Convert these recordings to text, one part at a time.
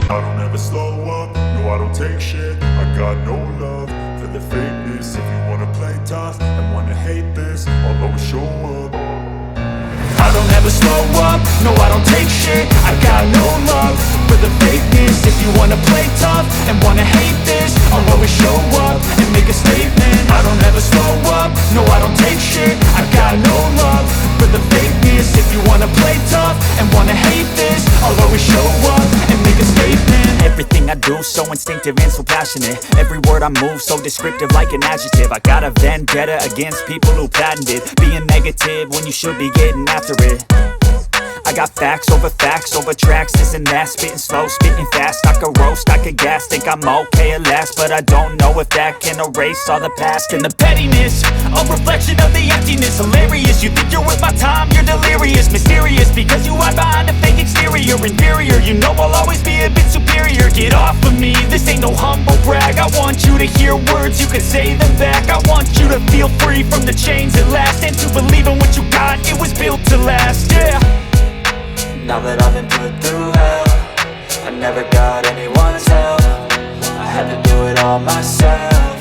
I don't ever slow up, no I don't take shit. I got no love for the fakeness. If you wanna play tough and wanna hate this, I'll always show up. I don't ever slow up, no I don't take shit. I got no love for the fakeness. If you wanna play tough and wanna hate this, I'll always show up and make a statement. I don't ever slow up, no I don't take shit. I got no love for the fakeness. If you wanna play tough and wanna hate this, I'll always show up and make a statement. Everything I do so instinctive and so passionate. Every word I move so descriptive like an adjective. I got a vendetta against people who patented being negative when you should be getting after it. I got facts over tracks, this and that. Spitting slow, spitting fast, I could roast, I could gas. Think I'm okay at last, but I don't know if that can erase all the past. And the pettiness, a reflection of the emptiness. Hilarious, you think you're worth my time, you're delirious. Mysterious, because you hide behind a fake exterior. Inferior, you know I'll always be a bit superior. Get off of me, this ain't no humble brag. I want you to hear words, you can say them back. I want you to feel free from the chains at last, and to believe in what you got, it was built to last, yeah. Now that I've been put through hell, I never got anyone's help. I had to do it all myself.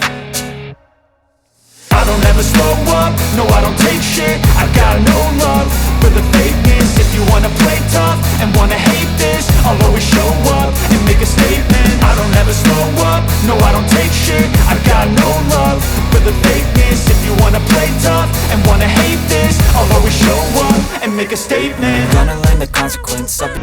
I don't ever slow up, no I don't take shit. I got no love for the fakeness. If you wanna play tough and wanna hate this, I'll always show up and make a statement. I don't ever slow up, no I don't take shit. I got no love for the fakeness. If you wanna play tough and wanna hate this, I'll always show up and make a statement. Gonna learn the consequence of it.